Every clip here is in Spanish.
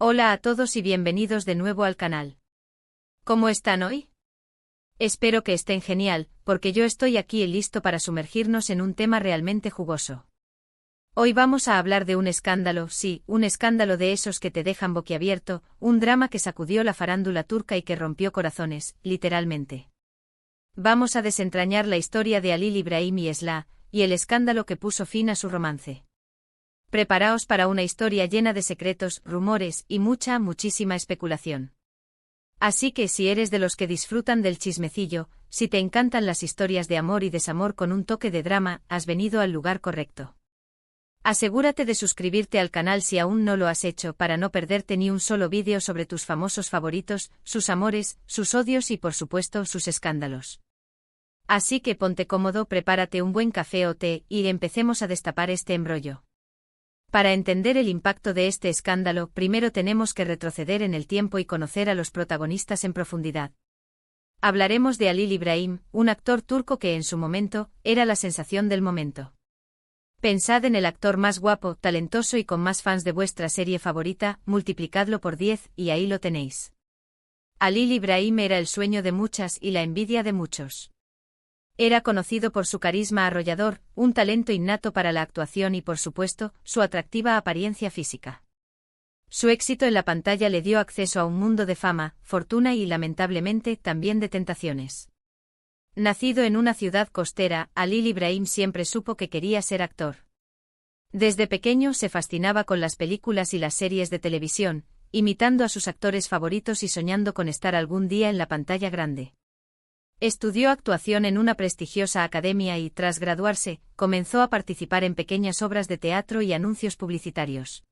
Hola a todos y bienvenidos de nuevo al canal. ¿Cómo están hoy? Espero que estén genial, porque yo estoy aquí listo para sumergirnos en un tema realmente jugoso. Hoy vamos a hablar de un escándalo, sí, un escándalo de esos que te dejan boquiabierto, un drama que sacudió la farándula turca y que rompió corazones, literalmente. Vamos a desentrañar la historia de Halil İbrahim y Esla, y el escándalo que puso fin a su romance. Preparaos para una historia llena de secretos, rumores y muchísima especulación. Así que si eres de los que disfrutan del chismecillo, si te encantan las historias de amor y desamor con un toque de drama, has venido al lugar correcto. Asegúrate de suscribirte al canal si aún no lo has hecho para no perderte ni un solo vídeo sobre tus famosos favoritos, sus amores, sus odios y por supuesto sus escándalos. Así que ponte cómodo, prepárate un buen café o té y empecemos a destapar este embrollo. Para entender el impacto de este escándalo, primero tenemos que retroceder en el tiempo y conocer a los protagonistas en profundidad. Hablaremos de Halil İbrahim, un actor turco que en su momento era la sensación del momento. Pensad en el actor más guapo, talentoso y con más fans de vuestra serie favorita, multiplicadlo por 10 y ahí lo tenéis. Halil İbrahim era el sueño de muchas y la envidia de muchos. Era conocido por su carisma arrollador, un talento innato para la actuación y por supuesto, su atractiva apariencia física. Su éxito en la pantalla le dio acceso a un mundo de fama, fortuna y lamentablemente también de tentaciones. Nacido en una ciudad costera, Halil İbrahim siempre supo que quería ser actor. Desde pequeño se fascinaba con las películas y las series de televisión, imitando a sus actores favoritos y soñando con estar algún día en la pantalla grande. Estudió actuación en una prestigiosa academia y, tras graduarse, comenzó a participar en pequeñas obras de teatro y anuncios publicitarios.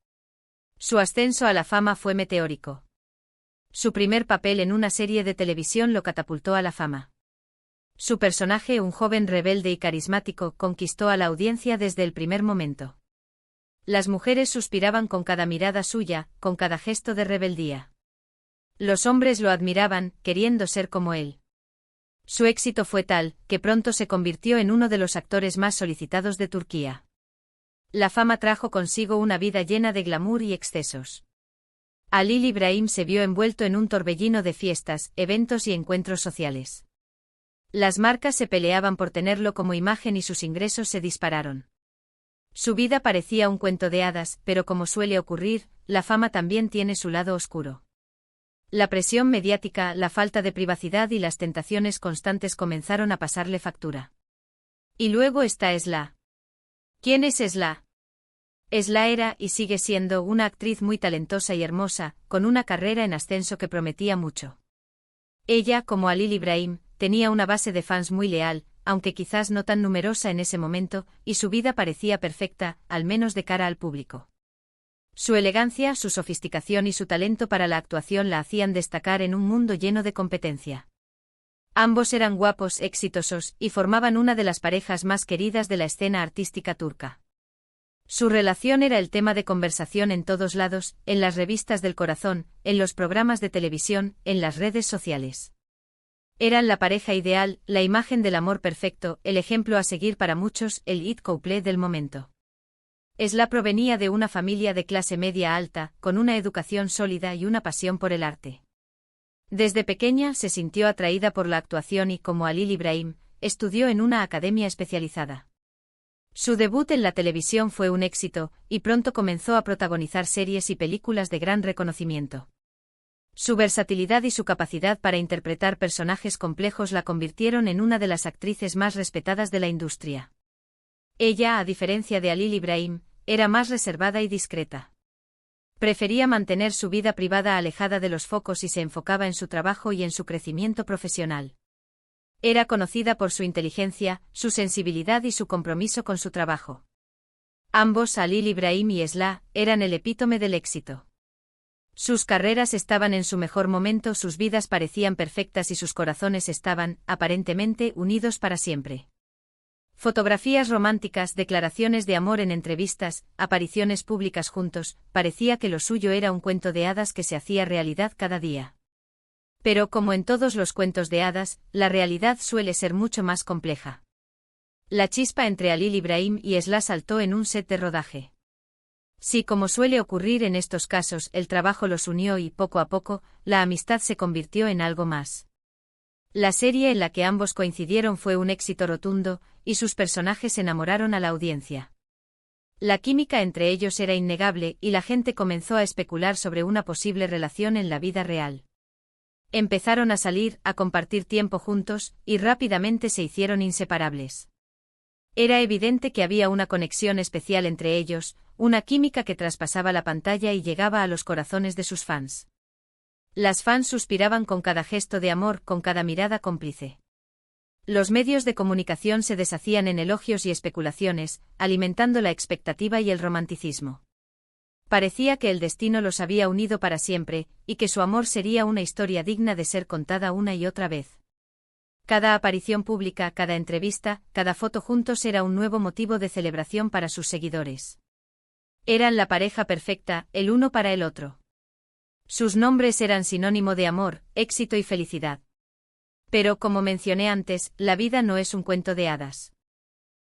Su ascenso a la fama fue meteórico. Su primer papel en una serie de televisión lo catapultó a la fama. Su personaje, un joven rebelde y carismático, conquistó a la audiencia desde el primer momento. Las mujeres suspiraban con cada mirada suya, con cada gesto de rebeldía. Los hombres lo admiraban, queriendo ser como él. Su éxito fue tal, que pronto se convirtió en uno de los actores más solicitados de Turquía. La fama trajo consigo una vida llena de glamour y excesos. Halil İbrahim se vio envuelto en un torbellino de fiestas, eventos y encuentros sociales. Las marcas se peleaban por tenerlo como imagen y sus ingresos se dispararon. Su vida parecía un cuento de hadas, pero como suele ocurrir, la fama también tiene su lado oscuro. La presión mediática, la falta de privacidad y las tentaciones constantes comenzaron a pasarle factura. Y luego está Esla. ¿Quién es Esla? Esla era, y sigue siendo, una actriz muy talentosa y hermosa, con una carrera en ascenso que prometía mucho. Ella, como Halil İbrahim, tenía una base de fans muy leal, aunque quizás no tan numerosa en ese momento, y su vida parecía perfecta, al menos de cara al público. Su elegancia, su sofisticación y su talento para la actuación la hacían destacar en un mundo lleno de competencia. Ambos eran guapos, exitosos, y formaban una de las parejas más queridas de la escena artística turca. Su relación era el tema de conversación en todos lados, en las revistas del corazón, en los programas de televisión, en las redes sociales. Eran la pareja ideal, la imagen del amor perfecto, el ejemplo a seguir para muchos, el hit couple del momento. Esla provenía de una familia de clase media alta, con una educación sólida y una pasión por el arte. Desde pequeña se sintió atraída por la actuación y, como Halil İbrahim, estudió en una academia especializada. Su debut en la televisión fue un éxito, y pronto comenzó a protagonizar series y películas de gran reconocimiento. Su versatilidad y su capacidad para interpretar personajes complejos la convirtieron en una de las actrices más respetadas de la industria. Ella, a diferencia de Halil İbrahim, era más reservada y discreta. Prefería mantener su vida privada alejada de los focos y se enfocaba en su trabajo y en su crecimiento profesional. Era conocida por su inteligencia, su sensibilidad y su compromiso con su trabajo. Ambos, Halil İbrahim y Esla, eran el epítome del éxito. Sus carreras estaban en su mejor momento, sus vidas parecían perfectas y sus corazones estaban, aparentemente, unidos para siempre. Fotografías románticas, declaraciones de amor en entrevistas, apariciones públicas juntos, parecía que lo suyo era un cuento de hadas que se hacía realidad cada día. Pero como en todos los cuentos de hadas, la realidad suele ser mucho más compleja. La chispa entre Halil İbrahim y Esla saltó en un set de rodaje. Sí, como suele ocurrir en estos casos, el trabajo los unió y, poco a poco, la amistad se convirtió en algo más. La serie en la que ambos coincidieron fue un éxito rotundo, y sus personajes enamoraron a la audiencia. La química entre ellos era innegable y la gente comenzó a especular sobre una posible relación en la vida real. Empezaron a salir, a compartir tiempo juntos, y rápidamente se hicieron inseparables. Era evidente que había una conexión especial entre ellos, una química que traspasaba la pantalla y llegaba a los corazones de sus fans. Las fans suspiraban con cada gesto de amor, con cada mirada cómplice. Los medios de comunicación se deshacían en elogios y especulaciones, alimentando la expectativa y el romanticismo. Parecía que el destino los había unido para siempre, y que su amor sería una historia digna de ser contada una y otra vez. Cada aparición pública, cada entrevista, cada foto juntos era un nuevo motivo de celebración para sus seguidores. Eran la pareja perfecta, el uno para el otro. Sus nombres eran sinónimo de amor, éxito y felicidad. Pero, como mencioné antes, la vida no es un cuento de hadas.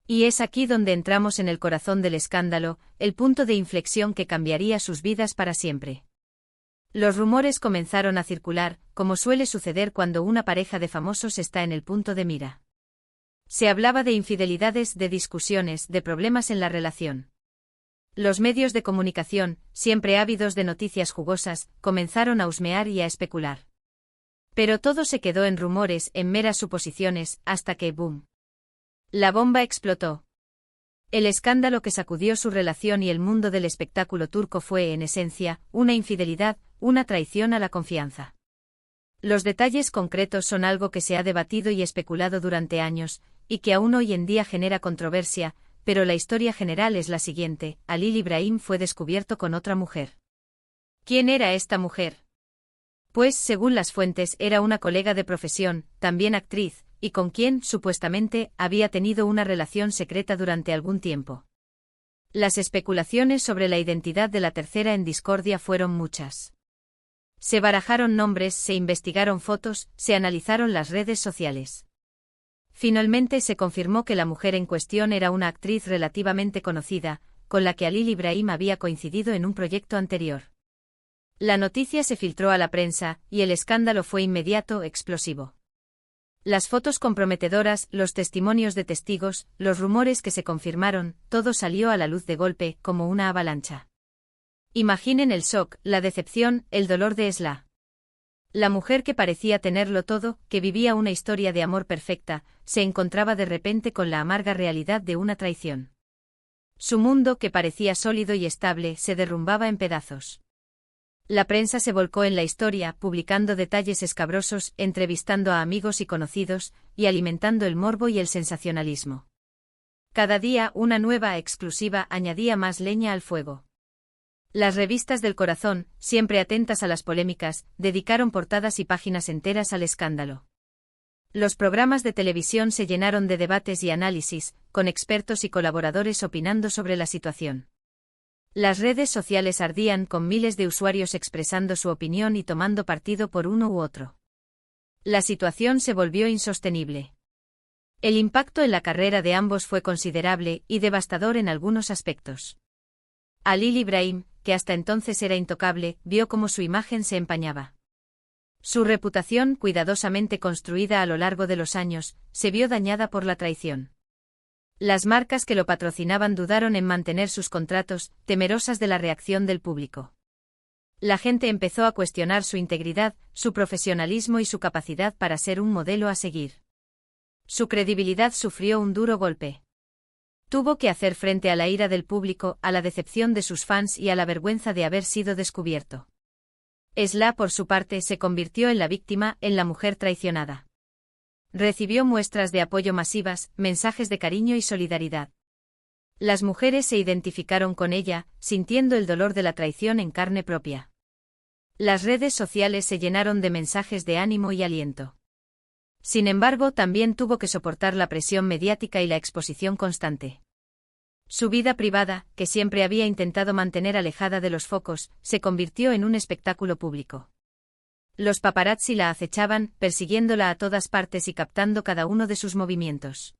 Y es aquí donde entramos en el corazón del escándalo, el punto de inflexión que cambiaría sus vidas para siempre. Los rumores comenzaron a circular, como suele suceder cuando una pareja de famosos está en el punto de mira. Se hablaba de infidelidades, de discusiones, de problemas en la relación. Los medios de comunicación, siempre ávidos de noticias jugosas, comenzaron a husmear y a especular. Pero todo se quedó en rumores, en meras suposiciones, hasta que ¡boom! La bomba explotó. El escándalo que sacudió su relación y el mundo del espectáculo turco fue, en esencia, una infidelidad, una traición a la confianza. Los detalles concretos son algo que se ha debatido y especulado durante años, y que aún hoy en día genera controversia, pero la historia general es la siguiente: Halil İbrahim fue descubierto con otra mujer. ¿Quién era esta mujer? Pues, según las fuentes, era una colega de profesión, también actriz, y con quien, supuestamente, había tenido una relación secreta durante algún tiempo. Las especulaciones sobre la identidad de la tercera en discordia fueron muchas. Se barajaron nombres, se investigaron fotos, se analizaron las redes sociales. Finalmente se confirmó que la mujer en cuestión era una actriz relativamente conocida, con la que Halil İbrahim había coincidido en un proyecto anterior. La noticia se filtró a la prensa, y el escándalo fue inmediato, explosivo. Las fotos comprometedoras, los testimonios de testigos, los rumores que se confirmaron, todo salió a la luz de golpe, como una avalancha. Imaginen el shock, la decepción, el dolor de Esla. La mujer que parecía tenerlo todo, que vivía una historia de amor perfecta, se encontraba de repente con la amarga realidad de una traición. Su mundo, que parecía sólido y estable, se derrumbaba en pedazos. La prensa se volcó en la historia, publicando detalles escabrosos, entrevistando a amigos y conocidos, y alimentando el morbo y el sensacionalismo. Cada día una nueva exclusiva añadía más leña al fuego. Las revistas del corazón, siempre atentas a las polémicas, dedicaron portadas y páginas enteras al escándalo. Los programas de televisión se llenaron de debates y análisis, con expertos y colaboradores opinando sobre la situación. Las redes sociales ardían con miles de usuarios expresando su opinión y tomando partido por uno u otro. La situación se volvió insostenible. El impacto en la carrera de ambos fue considerable y devastador en algunos aspectos. Halil İbrahim, que hasta entonces era intocable, vio cómo su imagen se empañaba. Su reputación, cuidadosamente construida a lo largo de los años, se vio dañada por la traición. Las marcas que lo patrocinaban dudaron en mantener sus contratos, temerosas de la reacción del público. La gente empezó a cuestionar su integridad, su profesionalismo y su capacidad para ser un modelo a seguir. Su credibilidad sufrió un duro golpe. Tuvo que hacer frente a la ira del público, a la decepción de sus fans y a la vergüenza de haber sido descubierto. Esla, por su parte, se convirtió en la víctima, en la mujer traicionada. Recibió muestras de apoyo masivas, mensajes de cariño y solidaridad. Las mujeres se identificaron con ella, sintiendo el dolor de la traición en carne propia. Las redes sociales se llenaron de mensajes de ánimo y aliento. Sin embargo, también tuvo que soportar la presión mediática y la exposición constante. Su vida privada, que siempre había intentado mantener alejada de los focos, se convirtió en un espectáculo público. Los paparazzi la acechaban, persiguiéndola a todas partes y captando cada uno de sus movimientos.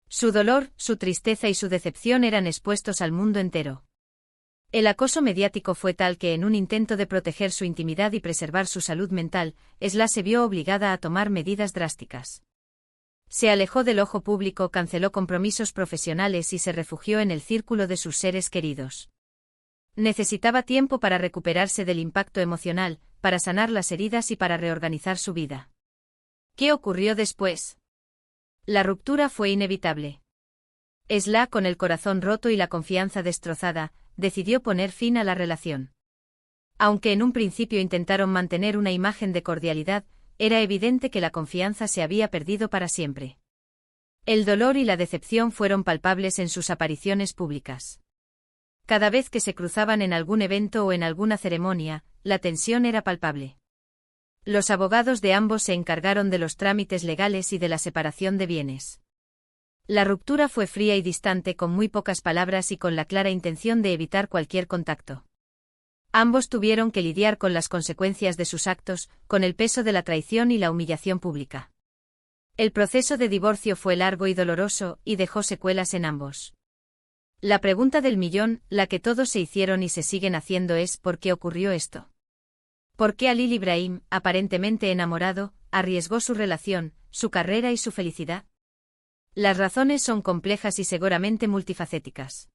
Su dolor, su tristeza y su decepción eran expuestos al mundo entero. El acoso mediático fue tal que en un intento de proteger su intimidad y preservar su salud mental, Esla se vio obligada a tomar medidas drásticas. Se alejó del ojo público, canceló compromisos profesionales y se refugió en el círculo de sus seres queridos. Necesitaba tiempo para recuperarse del impacto emocional, para sanar las heridas y para reorganizar su vida. ¿Qué ocurrió después? La ruptura fue inevitable. Esla, con el corazón roto y la confianza destrozada, decidió poner fin a la relación. Aunque en un principio intentaron mantener una imagen de cordialidad, era evidente que la confianza se había perdido para siempre. El dolor y la decepción fueron palpables en sus apariciones públicas. Cada vez que se cruzaban en algún evento o en alguna ceremonia, la tensión era palpable. Los abogados de ambos se encargaron de los trámites legales y de la separación de bienes. La ruptura fue fría y distante, con muy pocas palabras y con la clara intención de evitar cualquier contacto. Ambos tuvieron que lidiar con las consecuencias de sus actos, con el peso de la traición y la humillación pública. El proceso de divorcio fue largo y doloroso, y dejó secuelas en ambos. La pregunta del millón, la que todos se hicieron y se siguen haciendo, es ¿por qué ocurrió esto? ¿Por qué Halil Ibrahim, aparentemente enamorado, arriesgó su relación, su carrera y su felicidad? Las razones son complejas y seguramente multifacéticas.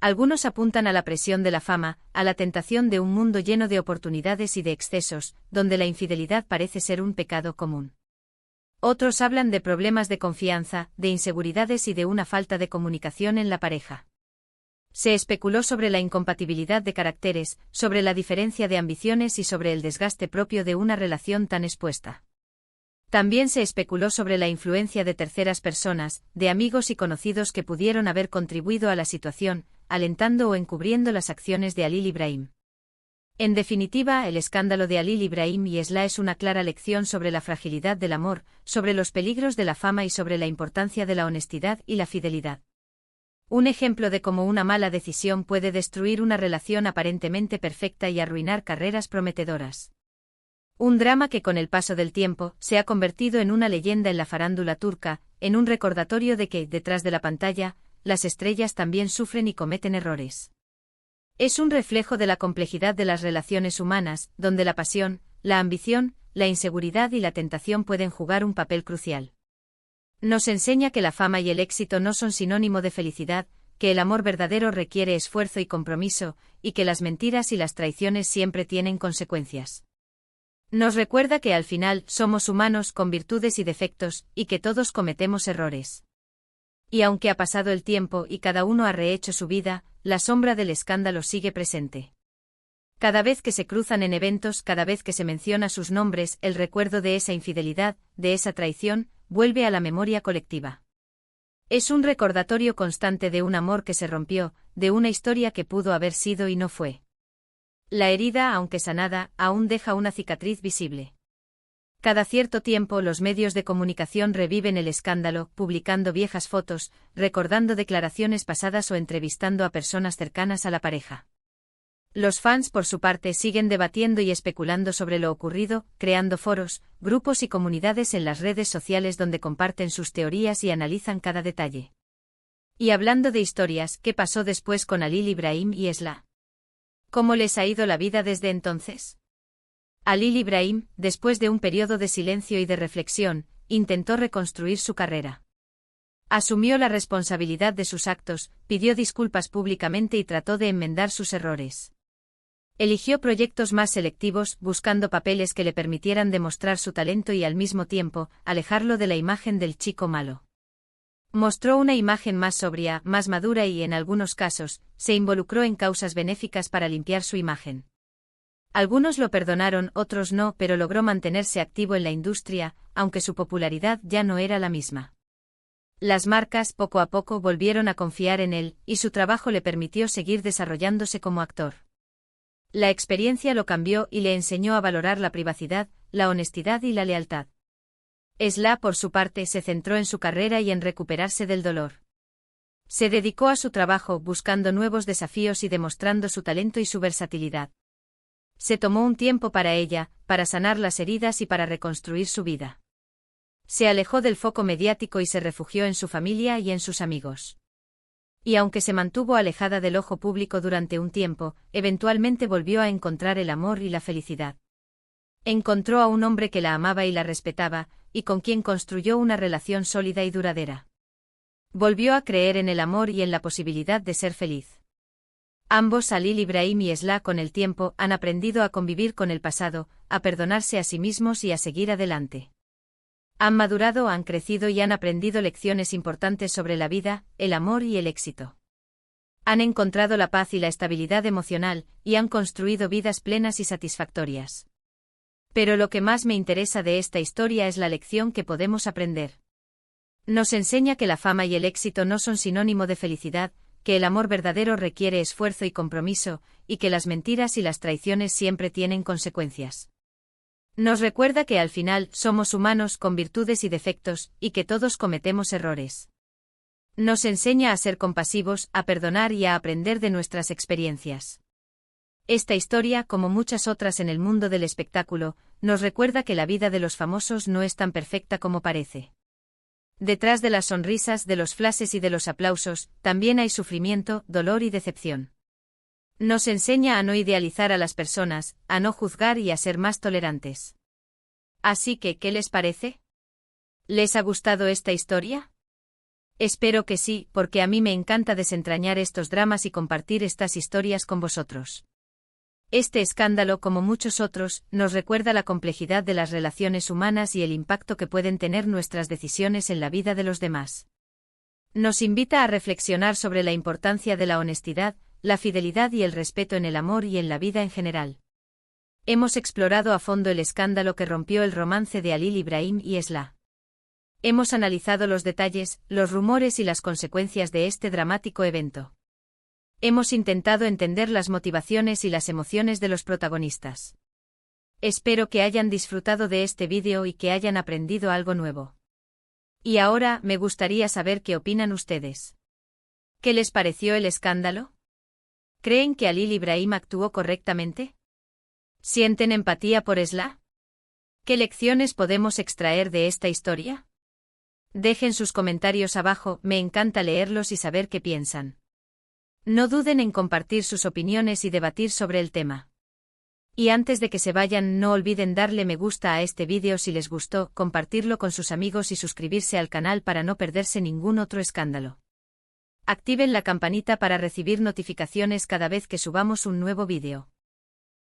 Algunos apuntan a la presión de la fama, a la tentación de un mundo lleno de oportunidades y de excesos, donde la infidelidad parece ser un pecado común. Otros hablan de problemas de confianza, de inseguridades y de una falta de comunicación en la pareja. Se especuló sobre la incompatibilidad de caracteres, sobre la diferencia de ambiciones y sobre el desgaste propio de una relación tan expuesta. También se especuló sobre la influencia de terceras personas, de amigos y conocidos que pudieron haber contribuido a la situación, alentando o encubriendo las acciones de Halil Ibrahim. En definitiva, el escándalo de Halil Ibrahim y Esla es una clara lección sobre la fragilidad del amor, sobre los peligros de la fama y sobre la importancia de la honestidad y la fidelidad. Un ejemplo de cómo una mala decisión puede destruir una relación aparentemente perfecta y arruinar carreras prometedoras. Un drama que con el paso del tiempo se ha convertido en una leyenda en la farándula turca, en un recordatorio de que, detrás de la pantalla, las estrellas también sufren y cometen errores. Es un reflejo de la complejidad de las relaciones humanas, donde la pasión, la ambición, la inseguridad y la tentación pueden jugar un papel crucial. Nos enseña que la fama y el éxito no son sinónimo de felicidad, que el amor verdadero requiere esfuerzo y compromiso, y que las mentiras y las traiciones siempre tienen consecuencias. Nos recuerda que al final somos humanos con virtudes y defectos, y que todos cometemos errores. Y aunque ha pasado el tiempo y cada uno ha rehecho su vida, la sombra del escándalo sigue presente. Cada vez que se cruzan en eventos, cada vez que se menciona sus nombres, el recuerdo de esa infidelidad, de esa traición, vuelve a la memoria colectiva. Es un recordatorio constante de un amor que se rompió, de una historia que pudo haber sido y no fue. La herida, aunque sanada, aún deja una cicatriz visible. Cada cierto tiempo los medios de comunicación reviven el escándalo, publicando viejas fotos, recordando declaraciones pasadas o entrevistando a personas cercanas a la pareja. Los fans, por su parte, siguen debatiendo y especulando sobre lo ocurrido, creando foros, grupos y comunidades en las redes sociales donde comparten sus teorías y analizan cada detalle. Y hablando de historias, ¿qué pasó después con Halil Ibrahim y Esla? ¿Cómo les ha ido la vida desde entonces? Halil Ibrahim, después de un periodo de silencio y de reflexión, intentó reconstruir su carrera. Asumió la responsabilidad de sus actos, pidió disculpas públicamente y trató de enmendar sus errores. Eligió proyectos más selectivos, buscando papeles que le permitieran demostrar su talento y al mismo tiempo, alejarlo de la imagen del chico malo. Mostró una imagen más sobria, más madura y, en algunos casos, se involucró en causas benéficas para limpiar su imagen. Algunos lo perdonaron, otros no, pero logró mantenerse activo en la industria, aunque su popularidad ya no era la misma. Las marcas, poco a poco, volvieron a confiar en él, y su trabajo le permitió seguir desarrollándose como actor. La experiencia lo cambió y le enseñó a valorar la privacidad, la honestidad y la lealtad. Esla, por su parte, se centró en su carrera y en recuperarse del dolor. Se dedicó a su trabajo, buscando nuevos desafíos y demostrando su talento y su versatilidad. Se tomó un tiempo para ella, para sanar las heridas y para reconstruir su vida. Se alejó del foco mediático y se refugió en su familia y en sus amigos. Y aunque se mantuvo alejada del ojo público durante un tiempo, eventualmente volvió a encontrar el amor y la felicidad. Encontró a un hombre que la amaba y la respetaba, y con quien construyó una relación sólida y duradera. Volvió a creer en el amor y en la posibilidad de ser feliz. Ambos, Halil Ibrahim y Esla, con el tiempo, han aprendido a convivir con el pasado, a perdonarse a sí mismos y a seguir adelante. Han madurado, han crecido y han aprendido lecciones importantes sobre la vida, el amor y el éxito. Han encontrado la paz y la estabilidad emocional, y han construido vidas plenas y satisfactorias. Pero lo que más me interesa de esta historia es la lección que podemos aprender. Nos enseña que la fama y el éxito no son sinónimo de felicidad, que el amor verdadero requiere esfuerzo y compromiso, y que las mentiras y las traiciones siempre tienen consecuencias. Nos recuerda que al final somos humanos con virtudes y defectos, y que todos cometemos errores. Nos enseña a ser compasivos, a perdonar y a aprender de nuestras experiencias. Esta historia, como muchas otras en el mundo del espectáculo, nos recuerda que la vida de los famosos no es tan perfecta como parece. Detrás de las sonrisas, de los flashes y de los aplausos, también hay sufrimiento, dolor y decepción. Nos enseña a no idealizar a las personas, a no juzgar y a ser más tolerantes. Así que, ¿qué les parece? ¿Les ha gustado esta historia? Espero que sí, porque a mí me encanta desentrañar estos dramas y compartir estas historias con vosotros. Este escándalo, como muchos otros, nos recuerda la complejidad de las relaciones humanas y el impacto que pueden tener nuestras decisiones en la vida de los demás. Nos invita a reflexionar sobre la importancia de la honestidad, la fidelidad y el respeto en el amor y en la vida en general. Hemos explorado a fondo el escándalo que rompió el romance de Halil Ibrahim y Esla. Hemos analizado los detalles, los rumores y las consecuencias de este dramático evento. Hemos intentado entender las motivaciones y las emociones de los protagonistas. Espero que hayan disfrutado de este vídeo y que hayan aprendido algo nuevo. Y ahora, me gustaría saber qué opinan ustedes. ¿Qué les pareció el escándalo? ¿Creen que Halil Ibrahim actuó correctamente? ¿Sienten empatía por Esla? ¿Qué lecciones podemos extraer de esta historia? Dejen sus comentarios abajo, me encanta leerlos y saber qué piensan. No duden en compartir sus opiniones y debatir sobre el tema. Y antes de que se vayan, no olviden darle me gusta a este vídeo si les gustó, compartirlo con sus amigos y suscribirse al canal para no perderse ningún otro escándalo. Activen la campanita para recibir notificaciones cada vez que subamos un nuevo vídeo.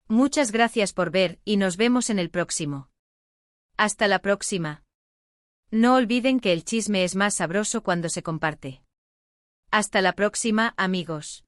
Muchas gracias por ver y nos vemos en el próximo. Hasta la próxima. No olviden que el chisme es más sabroso cuando se comparte. Hasta la próxima, amigos.